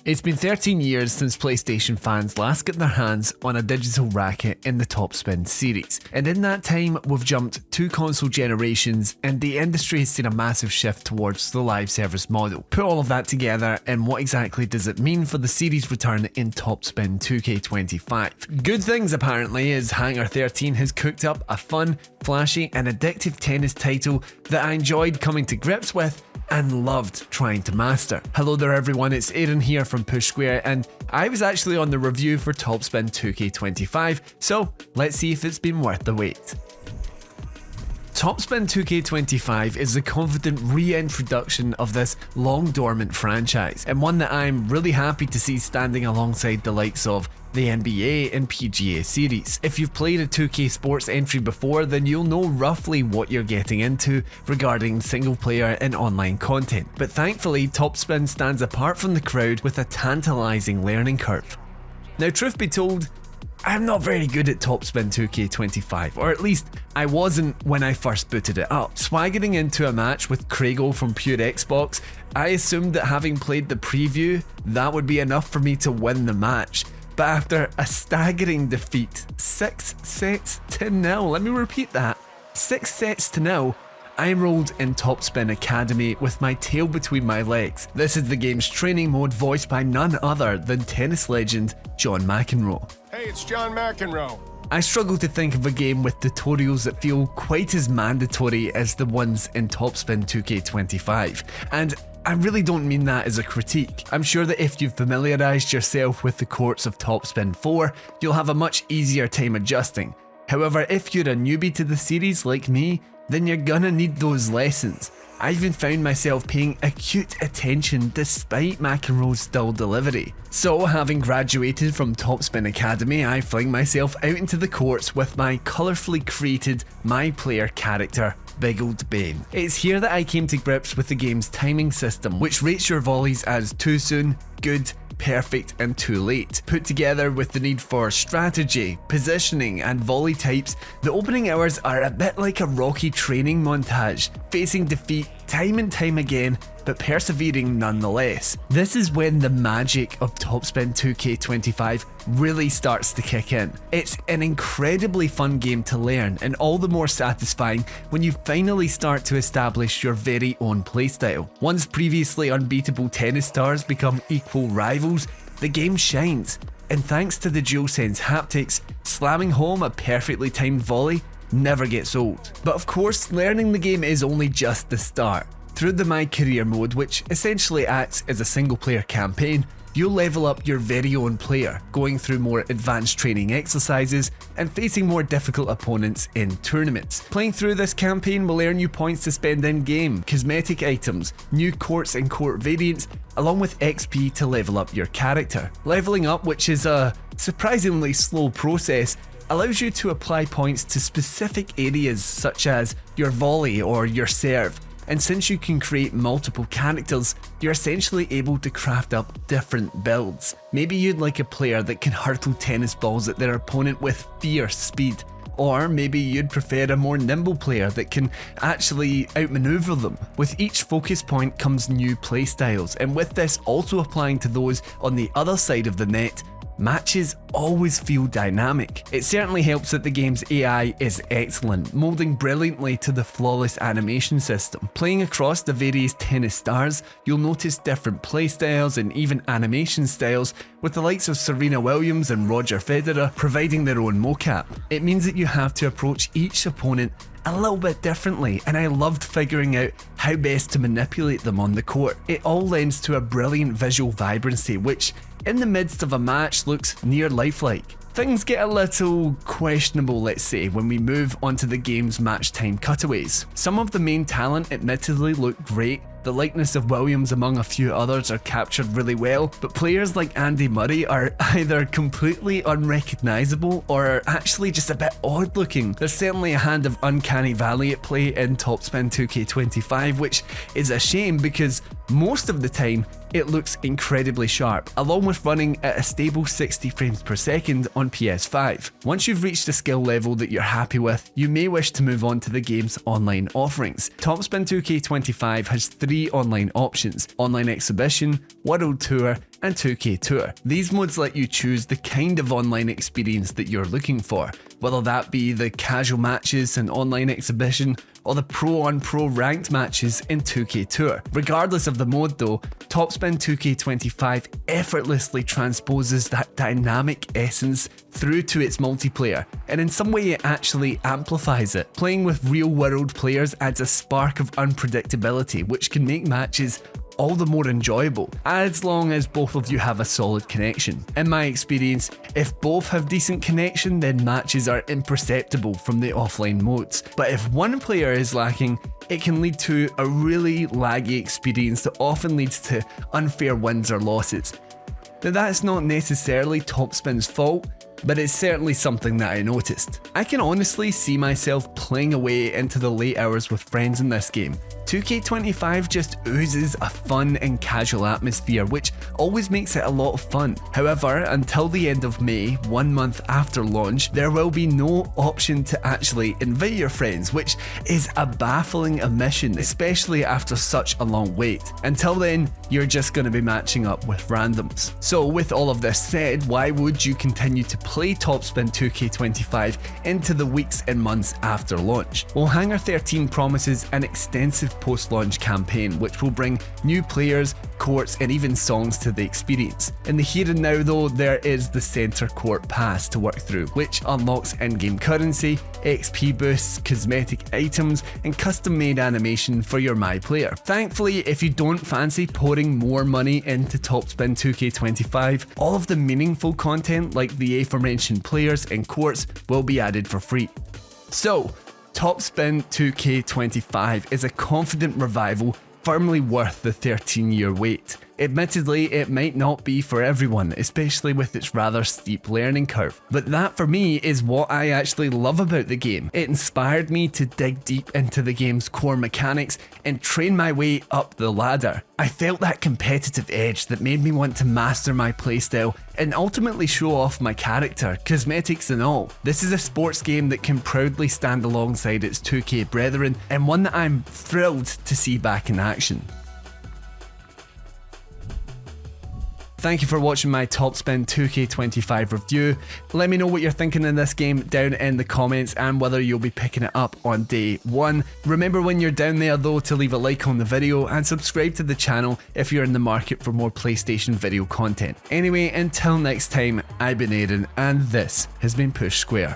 It's been 13 years since PlayStation fans last got their hands on a digital racket in the TopSpin series, and in that time we've jumped 2 console generations and the industry has seen a massive shift towards the live service model. Put all of that together and what exactly does it mean for the series return in TopSpin 2K25? Good things apparently, as Hangar 13 has cooked up a fun, flashy and addictive tennis title that I enjoyed coming to grips with and loved trying to master. Hello there everyone, it's Aaron here from Push Square, and I was actually on the review for TopSpin 2K25, so let's see if it's been worth the wait. TopSpin 2K25 is the confident reintroduction of this long dormant franchise, and one that I'm really happy to see standing alongside the likes of the NBA and PGA series. If you've played a 2K sports entry before, then you'll know roughly what you're getting into regarding single player and online content. But thankfully, TopSpin stands apart from the crowd with a tantalizing learning curve. Now, truth be told, I'm not very good at TopSpin 2K25, or at least I wasn't when I first booted it up. Swaggering into a match with Craigo from Pure Xbox, I assumed that having played the preview, that would be enough for me to win the match. But after a staggering defeat, 6 sets to 0, let me repeat that, 6 sets to 0, I enrolled in TopSpin Academy with my tail between my legs. This is the game's training mode voiced by none other than tennis legend John McEnroe. Hey, it's John McEnroe. I struggle to think of a game with tutorials that feel quite as mandatory as the ones in TopSpin 2K25, and I really don't mean that as a critique. I'm sure that if you've familiarised yourself with the courts of TopSpin 4, you'll have a much easier time adjusting. However, if you're a newbie to the series like me, then you're gonna need those lessons. I even found myself paying acute attention despite McEnroe's dull delivery. So, having graduated from TopSpin Academy, I fling myself out into the courts with my colourfully created My Player character, Big Old Bane. It's here that I came to grips with the game's timing system, which rates your volleys as too soon, good, perfect and too late. Put together with the need for strategy, positioning and volley types, the opening hours are a bit like a Rocky training montage, facing defeat time and time again, but persevering nonetheless. This is when the magic of TopSpin 2K25 really starts to kick in. It's an incredibly fun game to learn, and all the more satisfying when you finally start to establish your very own playstyle. Once previously unbeatable tennis stars become equal rivals, the game shines, and thanks to the DualSense haptics, slamming home a perfectly timed volley never gets old. But of course, learning the game is only just the start. Through the My Career mode, which essentially acts as a single player campaign, you'll level up your very own player, going through more advanced training exercises and facing more difficult opponents in tournaments. Playing through this campaign will earn you points to spend in-game, cosmetic items, new courts and court variants, along with XP to level up your character. Leveling up, which is a surprisingly slow process, allows you to apply points to specific areas such as your volley or your serve. And since you can create multiple characters, you're essentially able to craft up different builds. Maybe you'd like a player that can hurtle tennis balls at their opponent with fierce speed. Or maybe you'd prefer a more nimble player that can actually outmaneuver them. With each focus point comes new playstyles, and with this also applying to those on the other side of the net, matches always feel dynamic. It certainly helps that the game's AI is excellent, molding brilliantly to the flawless animation system. Playing across the various tennis stars, you'll notice different playstyles and even animation styles, with the likes of Serena Williams and Roger Federer providing their own mocap. It means that you have to approach each opponent a little bit differently, and I loved figuring out how best to manipulate them on the court. It all lends to a brilliant visual vibrancy, which in the midst of a match looks near lifelike. Things get a little questionable, let's say, when we move onto the game's match time cutaways. Some of the main talent admittedly look great. The likeness of Williams among a few others are captured really well, but players like Andy Murray are either completely unrecognisable or actually just a bit odd looking. There's certainly a hand of uncanny valley at play in TopSpin 2K25, which is a shame because most of the time it looks incredibly sharp, along with running at a stable 60 frames per second on PS5. Once you've reached a skill level that you're happy with, you may wish to move on to the game's online offerings. TopSpin 2K25 has 3 online options: Online Exhibition, World Tour, and 2K Tour. These modes let you choose the kind of online experience that you're looking for, whether that be the casual matches and online exhibition, or the pro-on-pro ranked matches in 2K Tour. Regardless of the mode though, TopSpin 2K25 effortlessly transposes that dynamic essence through to its multiplayer, and in some way it actually amplifies it. Playing with real-world players adds a spark of unpredictability, which can make matches all the more enjoyable, as long as both of you have a solid connection. In my experience, if both have decent connection, then matches are imperceptible from the offline modes. But if one player is lacking, it can lead to a really laggy experience that often leads to unfair wins or losses. Now that's not necessarily TopSpin's fault, but it's certainly something that I noticed. I can honestly see myself playing away into the late hours with friends in this game. 2K25 just oozes a fun and casual atmosphere, which always makes it a lot of fun. However, until the end of May, 1 month after launch, there will be no option to actually invite your friends, which is a baffling omission, especially after such a long wait. Until then, you're just going to be matching up with randoms. So with all of this said, why would you continue to play TopSpin 2K25 into the weeks and months after launch? Well, Hangar 13 promises an extensive post-launch campaign which will bring new players, courts and even songs to the experience. In the here and now though, there is the Center Court Pass to work through, which unlocks in-game currency, XP boosts, cosmetic items and custom-made animation for your My Player. Thankfully, if you don't fancy pouring more money into TopSpin 2K25, all of the meaningful content like the aforementioned players and courts will be added for free. So, TopSpin 2K25 is a confident revival firmly worth the 13-year wait. Admittedly, it might not be for everyone, especially with its rather steep learning curve, but that for me is what I actually love about the game. It inspired me to dig deep into the game's core mechanics and train my way up the ladder. I felt that competitive edge that made me want to master my playstyle and ultimately show off my character, cosmetics and all. This is a sports game that can proudly stand alongside its 2K brethren, and one that I'm thrilled to see back in action. Thank you for watching my TopSpin 2K25 review. Let me know what you're thinking in this game down in the comments and whether you'll be picking it up on day one. Remember when you're down there though to leave a like on the video and subscribe to the channel if you're in the market for more PlayStation video content. Anyway, until next time, I've been Aaron and this has been Push Square.